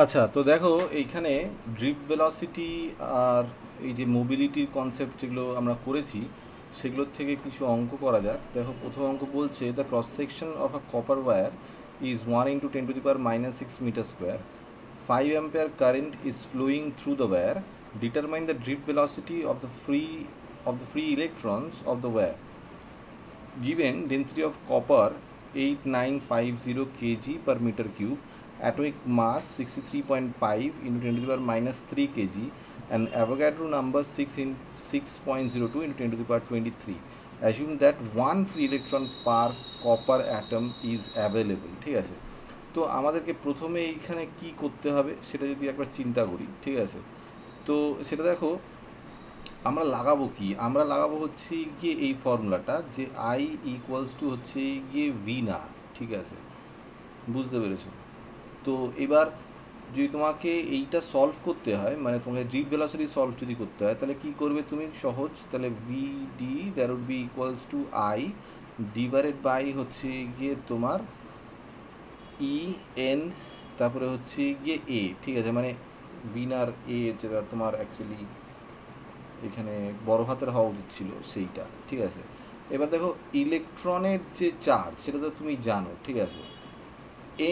আচ্ছা, তো দেখো এইখানে ড্রিফট ভেলোসিটি আর এই যে মোবিলিটির কনসেপ্ট যেগুলো আমরা করেছি সেগুলোর থেকে কিছু অঙ্ক করা যাক। দেখো প্রথম অঙ্ক বলছে the cross section of a copper wire is 1 × 10⁻⁻6 metre square, 5 ampere current is flowing through the wire. Determine the drift velocity of the free electrons of the wire. Given density of copper 8950 kg per meter cube, atomic mass 63.5 into 10 to the power minus 3 kg, and Avogadro number 6.02 into 10 to the power 23. Assume that one free electron per copper atom is available. ঠিক আছে, তো আমাদেরকে প্রথমে এইখানে কি করতে হবে সেটা যদি একবার চিন্তা করি, ঠিক আছে। তো সেটা দেখো, আমরা লাগাবো হচ্ছে গিয়ে এই ফর্মুলাটা, যে আই ইকুয়ালস টু হচ্ছে গিয়ে ভি না, ঠিক আছে, বুঝতে পেরেছো? তো এবার যদি তোমাকে এইটা সলভ করতে হয়, মানে তোমাকে ড্রিফট ভেলোসিটি সলভ যদি করতে হয়, তাহলে কি করবে তুমি? সহজ, তাহলে V D that would be equals to I divided by হচ্ছে গিয়ে তোমার ই এন, তারপরে হচ্ছে গিয়ে এ, ঠিক আছে, মানে ভিনার এ যেটা তোমার অ্যাকচুয়ালি এখানে বড় হাতের হওয়া উচিত ছিল সেইটা, ঠিক আছে। এবার দেখো ইলেকট্রনের যে চার্জ সেটা তো তুমি জানো, ঠিক আছে।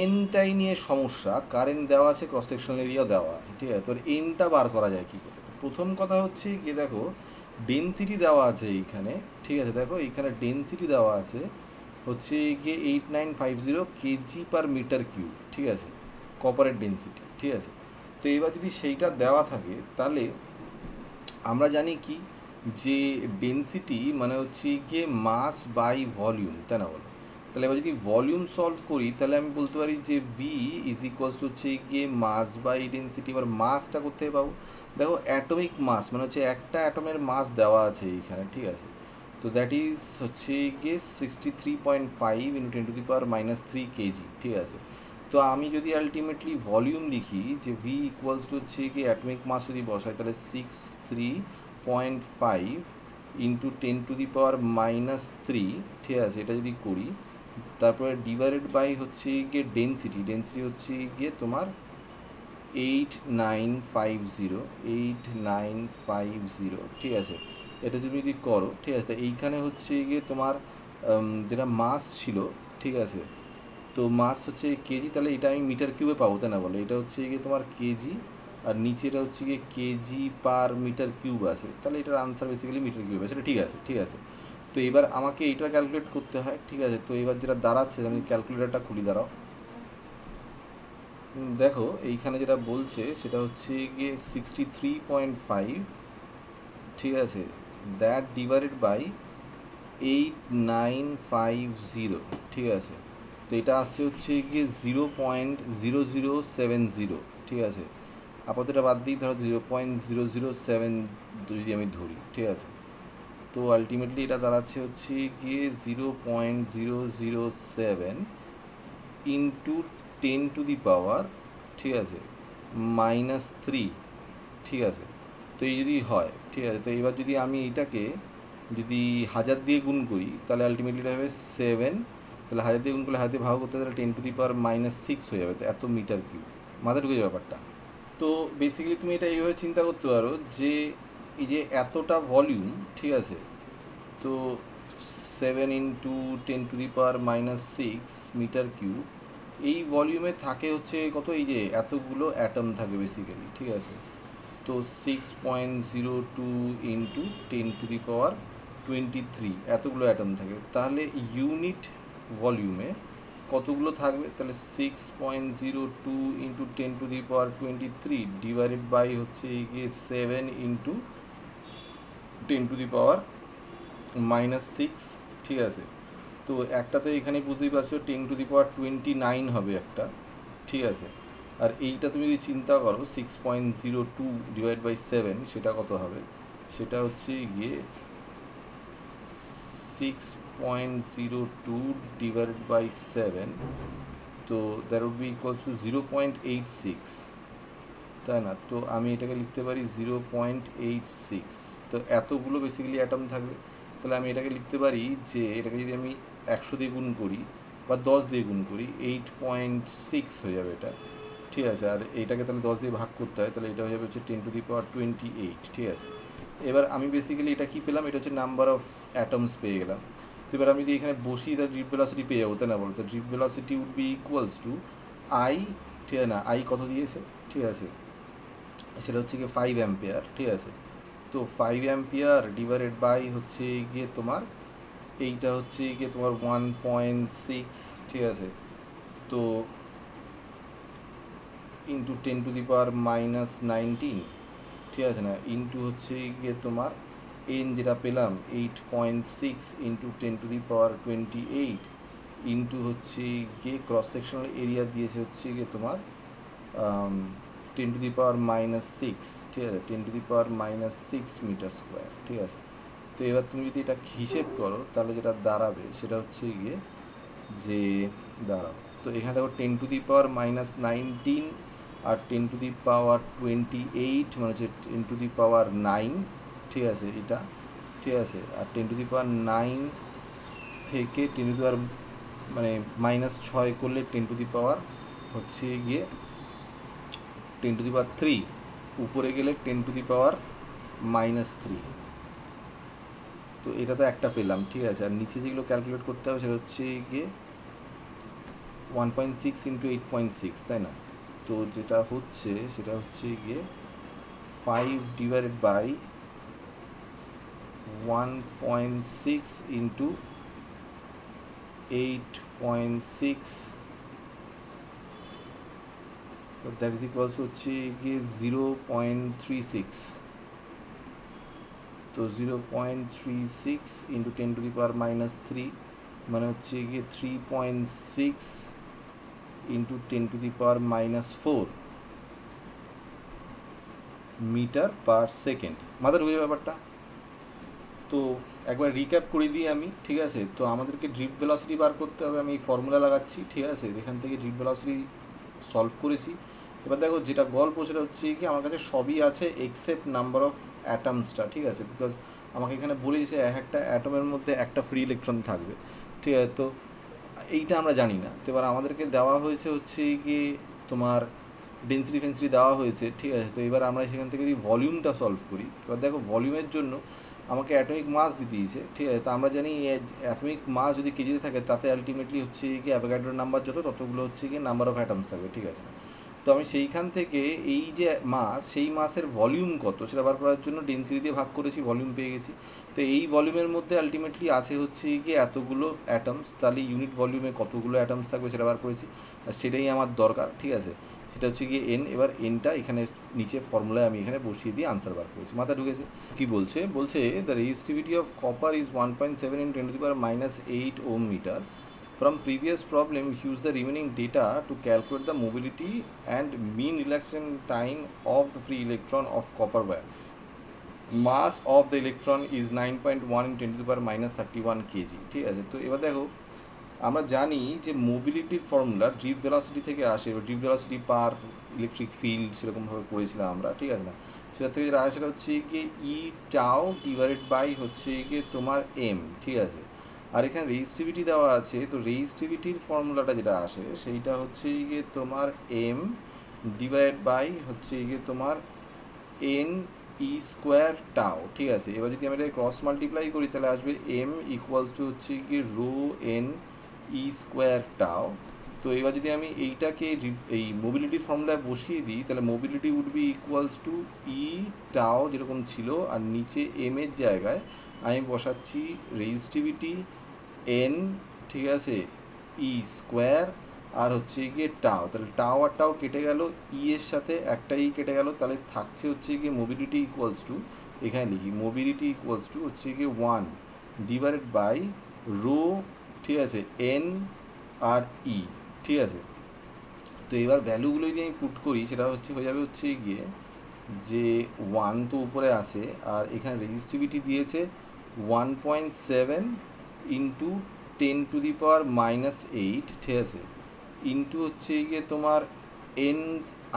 এনটাই নিয়ে সমস্যা, কারেন্ট দেওয়া আছে, ক্রস সেকশনাল এরিয়াও দেওয়া আছে, ঠিক আছে। তো এনটা বার করা যায় কী করে? তো প্রথম কথা হচ্ছে গিয়ে দেখো ডেনসিটি দেওয়া আছে এইখানে, ঠিক আছে। দেখো এইখানে ডেনসিটি দেওয়া আছে হচ্ছে গিয়ে 8950 কেজি পার মিটার কিউব, ঠিক আছে, কপারের ডেনসিটি, ঠিক আছে। তো এবার যদি সেইটা দেওয়া থাকে তাহলে আমরা জানি কি, যে ডেনসিটি মানে হচ্ছে গিয়ে মাস বাই ভলিউম, তাই না বলো? তাহলে এবার যদি ভলিউম সলভ করি তাহলে আমি বলতে পারি যে ভি ইজ ইকুয়ালস টু হচ্ছে গিয়ে মাস বাই ডেনসিটি। এবার মাসটা কোথায় পাবো? দেখো অ্যাটমিক মাস মানে হচ্ছে একটা অ্যাটমের মাস দেওয়া আছে এইখানে, ঠিক আছে। তো দ্যাট ইজ হচ্ছে গিয়ে 63.5 ইন্টু 10⁻³ কেজি, ঠিক আছে। তো আমি যদি আলটিমেটলি ভলিউম লিখি, যে ভি ইকুয়ালস টু হচ্ছে কি অ্যাটমিক মাস যদি বসাই তাহলে 63.5 ইন্টু 10⁻⁻3, ঠিক আছে, এটা যদি করি, তারপরে ডিভাইডেড বাই হচ্ছে গিয়ে ডেনসিটি, ডেনসিটি হচ্ছে গিয়ে তোমার 8950, ঠিক আছে। এটা তুমি যদি করো, ঠিক আছে, এইখানে হচ্ছে গিয়ে তোমার যেটা মাস ছিল, ঠিক আছে, তো মাস হচ্ছে কেজি, তাহলে এটা আমি মিটার কিউবে পাবো, তাই না বলো? এটা হচ্ছে গিয়ে তোমার কেজি, আর নিচেটা হচ্ছে গিয়ে কেজি পার মিটার কিউব আছে, তাহলে এটার আনসার বেসিক্যালি মিটার কিউব আছে। এটা ঠিক আছে, ঠিক আছে। তো এবার আমাকে এইটা ক্যালকুলেট করতে হয়, ঠিক আছে। তো এবার যেটা দাঁড়াচ্ছে, আমি ক্যালকুলেটারটা খুলি, দাঁড়াও। দেখো এইখানে যেটা বলছে সেটা হচ্ছে গিয়ে 63.5, ঠিক আছে, দ্যাট ডিভাইডেড বাই 8950, ঠিক আছে। তো এটা আসছে হচ্ছে গিয়ে 0.0070, ঠিক আছে। আপাতত এটা বাদ দিই, ধরো 0.007 যদি আমি ধরি, ঠিক আছে। তো আলটিমেটলি এটা দাঁড়াচ্ছে হচ্ছে গিয়ে 0.007 ইন্টু 10⁻, ঠিক আছে, -3, ঠিক আছে। তো এই যদি হয়, ঠিক আছে, তো এবার যদি আমি এটাকে যদি 1000 দিয়ে গুণ করি তাহলে আলটিমেটলি এটা হবে 7, তাহলে 1000 দিয়ে গুণ করলে 1000 দিয়ে ভাগ করতে তাহলে 10⁻⁻6 হয়ে যাবে, তো এত মিটার কিউব। মাথায় ঢুকে যাবে ব্যাপারটা? তো বেসিক্যালি তুমি এটা এইভাবে চিন্তা করতে পারো যে এই যে এতটা ভলিউম, ঠিক আছে, তো 7 ইন্টু 10⁻⁻6 মিটার কিউব, এই ভলিউমে থাকে হচ্ছে কত, এই যে এতগুলো অ্যাটম থাকে বেসিক্যালি, ঠিক আছে। তো 6.02 ইন্টু 10⁻23 এতগুলো অ্যাটম থাকে, তাহলে ইউনিট ভলিউমে কতগুলো থাকবে? তাহলে 6.02 ইন্টু 10⁻23 ডিভাইডেড বাই হচ্ছে গিয়ে 7 ইন্টু 10⁻⁻6, ঠিক আছে। তো একটা তো এখানে বুঝতেই পারছো 10⁻29 হবে একটা, ঠিক আছে। আর এইটা তুমি যদি চিন্তা করো 6.02 ডিভাইড বাই 7 সেটা কত হবে? সেটা হচ্ছে গিয়ে 6.02 ডিভাইডেড বাই 7, তো that would be equals to 0.86, তাই না? তো আমি এটাকে লিখতে পারি 0.86। তো এতগুলো বেসিক্যালি অ্যাটম থাকবে, তাহলে আমি এটাকে লিখতে পারি যে এটাকে যদি আমি 100 দিয়ে গুণ করি বা 10 দিয়ে গুণ করি 8.6 হয়ে যাবে এটা, ঠিক আছে, আর এইটাকে তাহলে 10 দিয়ে ভাগ করতে হয়, তাহলে এটা হয়ে যাবে হচ্ছে 10⁻28, ঠিক আছে। এবার আমি বেসিক্যালি এটা কি পেলাম, এটা হচ্ছে নাম্বার অফ অ্যাটমস পেয়ে গেলাম। তো এবার আমি যদি এখানে বসি তাহলে ড্রিপ ভেলোসিটি পেয়ে যাবো, তাই না বলতো? Drift velocity would be equals to I, ঠিক আছে না, আই কত দিয়েছে, ঠিক আছে, সেটা হচ্ছে গিয়ে 5 অ্যাম্পিয়ার, ঠিক আছে। তো 5 অ্যাম্পিয়ার ডিভাইডেড বাই হচ্ছে গিয়ে তোমার এইটা হচ্ছে গিয়ে তোমার 1.6, ঠিক আছে। তো ইন্টু 10⁻⁻19, ঠিক আছে না, ইন্টু হচ্ছে গিয়ে তোমার এন যেটা পেলাম 8.6 ইন্টু 10⁻28 ইন্টু হচ্ছে গিয়ে ক্রস সেকশনাল এরিয়া দিয়েছে হচ্ছে গিয়ে তোমার 10⁻⁻6, ঠিক আছে, 10⁻⁻6 মিটার স্কোয়ার, ঠিক আছে। তো এবার তুমি যদি এটা হিসেব করো তাহলে যেটা দাঁড়াবে সেটা হচ্ছে গিয়ে যে দাঁড়াও, তো এখানে দেখো 10⁻⁻19 আর 10⁻28 মানে হচ্ছে 10⁻9, ঠিক আছে এটা, ঠিক আছে। আর 10⁻9 থেকে 10 মানে -6 করলে 10 হচ্ছে গিয়ে 10⁻3, উপরে গেলে 10⁻−3। তো এটা তো একটা পেলাম, ঠিক আছে। আর নিচে যেগুলো ক্যালকুলেট করতে হবে সেটা হচ্ছে গিয়ে 1.6 ইন্টু 8.6, তাই না? তো যেটা হচ্ছে সেটা হচ্ছে গিয়ে 5 divided by 1.6 into 8.6, that is equals হচ্ছে গিয়ে 0.36। তো 0.36 ইন্টু 10⁻³ মানে হচ্ছে গিয়ে 3.6 ইন্টু 10⁻⁻4 মিটার পার সেকেন্ড। মাথায় ঢুকে ব্যাপারটা? তো একবার রিক্যাপ করে দিই আমি, ঠিক আছে। তো আমাদেরকে ড্রিপ ভেলোসিটি বার করতে হবে, আমি ফর্মুলা লাগাচ্ছি, ঠিক আছে। এখান থেকে ড্রিপ ভেলোসিটি সলভ করেছি। এবার দেখো যেটা গল্প সেটা হচ্ছে কি আমার কাছে সবই আছে এক্সেপ্ট নাম্বার অফ অ্যাটমসটা, ঠিক আছে। বিকজ আমাকে এখানে বলে দিয়েছে একটা অ্যাটমের মধ্যে একটা ফ্রি ইলেকট্রন থাকবে, ঠিক আছে। তো এইটা আমরা জানি না। তো এবার আমাদেরকে দেওয়া হয়েছে হচ্ছে কি তোমার ডেন্সিটি ফেন্সিটি দেওয়া হয়েছে, ঠিক আছে। তো এবার আমরা সেখান থেকে যদি ভলিউমটা সলভ করি, এবার দেখো ভলিউমের জন্য আমাকে অ্যাটমিক মাস দিয়ে দিয়েছে, ঠিক আছে। তো আমরা জানি অ্যাটমিক মাস যদি কেজিতে থাকে তাতে আলটিমেটলি হচ্ছে কি অ্যাভোগাড্রোর নাম্বার যত ততগুলো হচ্ছে কি নাম্বার অফ অ্যাটমস থাকবে, ঠিক আছে। তো আমি সেইখান থেকে এই যে মাস, সেই মাসের ভলিউম কত সেটা বার করার জন্য ডেন্সিটি দিয়ে ভাগ করেছি, ভলিউম পেয়ে গেছি। তো এই ভলিউমের মধ্যে আলটিমেটলি আছে হচ্ছে কি এতগুলো অ্যাটমস, তাহলে ইউনিট ভলিউমে কতগুলো অ্যাটমস থাকবে সেটা বার করেছি, আর সেটাই আমার দরকার, ঠিক আছে। সেটা হচ্ছে গিয়ে এন। এবার এনটা এখানে নিচে ফর্মুলায় আমি এখানে বসিয়ে দিয়ে আনসার বার করেছি। মাথা ঢুকেছে? কি বলছে, বলছে the resistivity of copper is 1.7 × 10⁻⁻8 ohm metre. From previous problem, use the remaining data to calculate the mobility and mean relaxation time of the free electron of copper wire. Mass of the electron is 9.1 × 10⁻31 kg, ঠিক আছে। তো এবার দেখো আমরা জানি যে মোবিলিটির formula drip velocity থেকে আসে, ড্রিপ ভেলোসিটি পার ইলেকট্রিক ফিল্ড সেরকমভাবে পড়েছিলাম আমরা, ঠিক আছে না। সেটা থেকে যেটা আসে সেটা হচ্ছে গিয়ে ই টাও ডিভাইডেড বাই হচ্ছে গিয়ে তোমার এম, ঠিক আছে। আর এখানে রেজিস্টিভিটি দেওয়া আছে, তো রেজিস্টিভিটির ফর্মুলাটা যেটা আসে সেইটা হচ্ছে গিয়ে তোমার এম ডিভাইড বাই হচ্ছে গিয়ে তোমার এন ই স্কোয়ার টাও, ঠিক আছে। এবার যদি আমি এটা ক্রস মাল্টিপ্লাই করি তাহলে আসবে এম ইকুয়ালস টু হচ্ছে গিয়ে রো এন ই স্কোয়ার টাও। তো এবার যদি আমি এইটাকে এই মোবিলিটির ফর্মুলায় বসিয়ে দিই তাহলে mobility would be equals to e tau যেরকম ছিল, আর নিচে এম এর জায়গায় আমি বসাচ্ছি রেজিস্টিভিটি এন, ঠিক আছে, ই স্কোয়ার আর হচ্ছে গিয়ে টাও। তাহলে টাও আর টাও কেটে গেল, ই এর সাথে একটাই কেটে গেল, তাহলে থাকছে হচ্ছে গিয়ে মোবিলিটি ইকুয়ালস টু, এখানে লিখি মোবিলিটি ইকুয়ালস টু হচ্ছে গিয়ে 1 ডিভাইডেড বাই রো, ঠিক আছে, এন আর ই, ঠিক আছে। তো এবার ভ্যালুগুলো যদি আমি পুট করি সেটা হচ্ছে হয়ে যাবে হচ্ছে গিয়ে যে 1 তো উপরে আসে, আর এখানে রেজিস্টিভিটি দিয়েছে 1.7 ইন্টু 10⁻⁻8, ঠিক আছে, ইন্টু হচ্ছে গিয়ে তোমার এন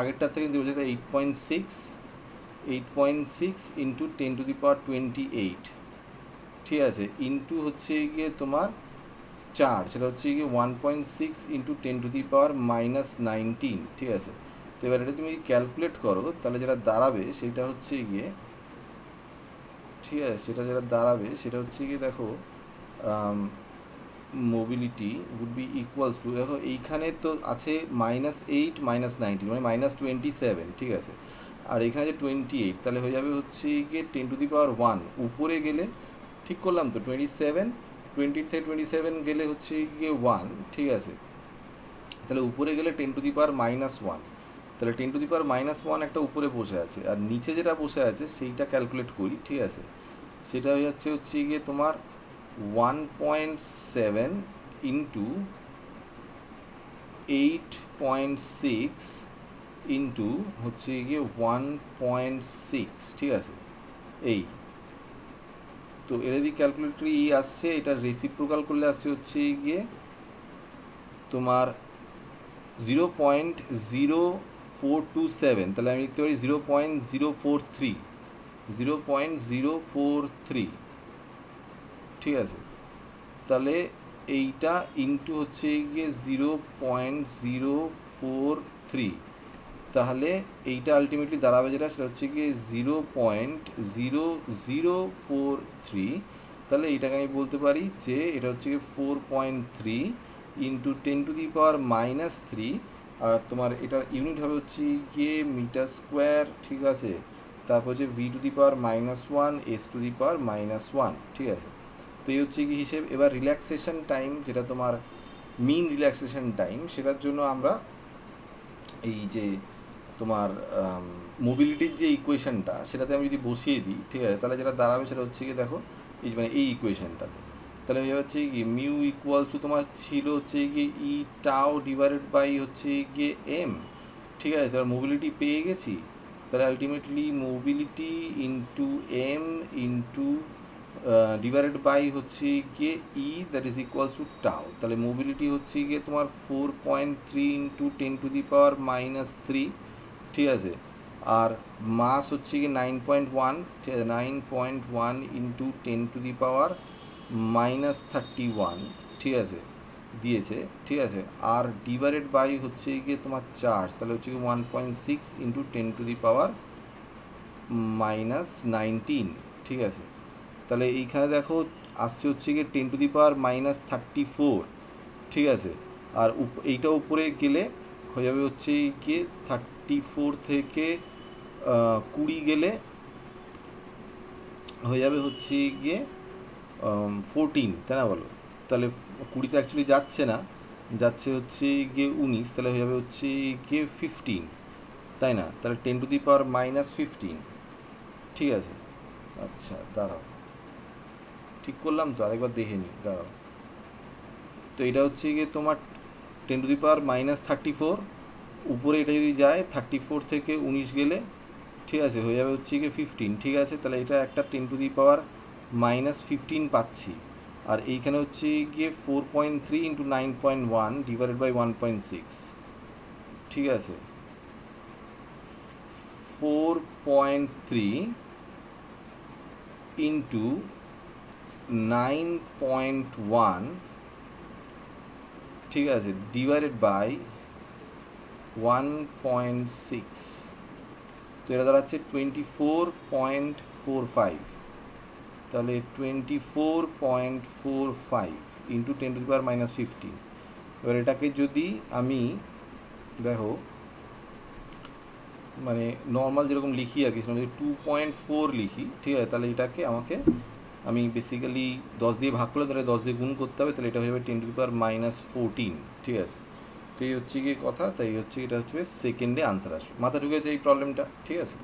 আগেরটার থেকে বোঝা যায় 8.6 ইন্টু 10⁻28, ঠিক আছে, ইন্টু হচ্ছে গিয়ে তোমার 4, সেটা হচ্ছে গিয়ে 1.6 ইন্টু 10⁻⁻19, ঠিক আছে। তো এবার এটা তুমি ক্যালকুলেট করো, তাহলে যেটা দাঁড়াবে সেটা হচ্ছে গিয়ে, ঠিক আছে, সেটা যেটা দাঁড়াবে সেটা হচ্ছে গিয়ে দেখো mobility would be equals to, দেখো এইখানে তো আছে -8 -19 মানে -27, ঠিক আছে, আর এখানে যে 28, তাহলে হয়ে যাবে হচ্ছে গিয়ে 10⁻1 উপরে গেলে, ঠিক করলাম তো, 27, 20 থেকে 27 গেলে হচ্ছে গিয়ে 1, ঠিক আছে, তাহলে উপরে গেলে 10⁻−1, তাহলে 10⁻−1 একটা উপরে বসে আছে, আর নিচে যেটা বসে আছে সেইটা ক্যালকুলেট করি, ঠিক আছে, সেটা হয়ে যাচ্ছে হচ্ছে গিয়ে তোমার 1.7 ইন্টু 8.6 ইন্টু হচ্ছে গিয়ে 1.6, ঠিক আছে, এই তো এর যদি ক্যালকুলেটরি আসছে, এটা রেসিপ্রোকাল করলে আসছে হচ্ছে গিয়ে তোমার 0.0427, তাহলে আমি লিখতে পারি 0.043, 0.043, ঠিক আছে, তাহলে এইটা ইন্টু হচ্ছে গিয়ে 0.043, তাহলে এইটা আলটিমেটলি দাঁড়াবে যেটা, সেটা হচ্ছে গিয়ে 0.0043, তাহলে এইটাকে আমি বলতে পারি যে এটা হচ্ছে গিয়ে 4.3 ইন্টু 10⁻−3, আর তোমার এটার ইউনিট হবে হচ্ছে গিয়ে মিটার স্কোয়ার, ঠিক আছে, তারপর হচ্ছে v⁻−1 s⁻−1, ঠিক আছে, তো এই হচ্ছে কি হিসেব। এবার রিল্যাক্সেশন টাইম, যেটা তোমার মিন রিল্যাক্সেশন টাইম, সেটার জন্য আমরা এই যে তোমার মোবিলিটির যে ইকুয়েশনটা, সেটাতে আমি যদি বসিয়ে দিই, ঠিক আছে, তাহলে যেটা দাঁড়াবে সেটা হচ্ছে কি দেখো, এই মানে এই ইকুয়েশনটাতে, তাহলে হয়ে হচ্ছে কি মিউ ইকুয়ালস টু তোমার ছিল হচ্ছে গিয়ে ই টাও ডিভাইডেড বাই হচ্ছে গিয়ে এম, ঠিক আছে, তাহলে মোবিলিটি পেয়ে গেছি, তাহলে ultimately mobility into m into divided by হচ্ছে গিয়ে e, that is equals to tau, তাহলে মোবিলিটি হচ্ছে গিয়ে তোমার 4.3 ইন্টু 10⁻−3, ঠিক আছে, আর মাস হচ্ছে গিয়ে 9.1, ঠিক আছে, 9.1 ইন্টু 10⁻−31, ঠিক আছে, দিয়েছে, ঠিক আছে, আর ডিভাইডেড বাই হচ্ছে গিয়ে তোমার চার্জ, তাহলে হচ্ছে গিয়ে 1.6 ইন্টু 10⁻−19, ঠিক আছে, তাহলে এইখানে দেখো আসছে হচ্ছে গিয়ে 10⁻−34, ঠিক আছে, আর এইটা উপরে গেলে হয়ে যাবে হচ্ছে গিয়ে 34 থেকে 20 গেলে হয়ে যাবে হচ্ছে গিয়ে 14, তাই না বলো, তাহলে 20 তো অ্যাকচুয়ালি যাচ্ছে না, যাচ্ছে হচ্ছে গিয়ে 19, তাহলে হয়ে যাবে হচ্ছে গিয়ে 15, তাই না, তাহলে 10⁻−15, ঠিক আছে, আচ্ছা দাঁড়াও, ঠিক করলাম তো, আরেকবার দেখে নিই, দাঁড়াও, তো এটা হচ্ছে গিয়ে তোমার 10⁻−34, উপরে এটা যদি যায় 34 থেকে 19 গেলে, ঠিক আছে, হয়ে যাবে হচ্ছে গিয়ে 15, ঠিক আছে, তাহলে এটা একটা 10⁻−15 পাচ্ছি, আর এইখানে হচ্ছে গিয়ে 4.3 ইন্টু 9.1 ডিভাইডেড বাই 1.6, ঠিক আছে, 4.3 ইন্টু 9.1, ঠিক আছে, ডিভাইডেড বাই 1.6, তো এটা দাঁড়াচ্ছে 24.45, তাহলে 24.45 ইন্টু 10⁻−15, এবার এটাকে যদি আমি দেখো মানে নর্মাল যেরকম লিখি আর কি, সেরকম যদি 2.4 লিখি, ঠিক আছে, তাহলে এটাকে আমি বেসিক্যালি 10 দিয়ে ভাগ করলে, তাহলে 10 দিয়ে গুণ করতে হবে, তাহলে এটা হয়ে যাবে 10⁻−14, ঠিক আছে, তো এই হচ্ছে গিয়ে কথা, তাই হচ্ছে এটা হচ্ছে সেকেন্ডে আনসার আসবে, মাথা ঢুকেছে এই প্রবলেমটা, ঠিক আছে।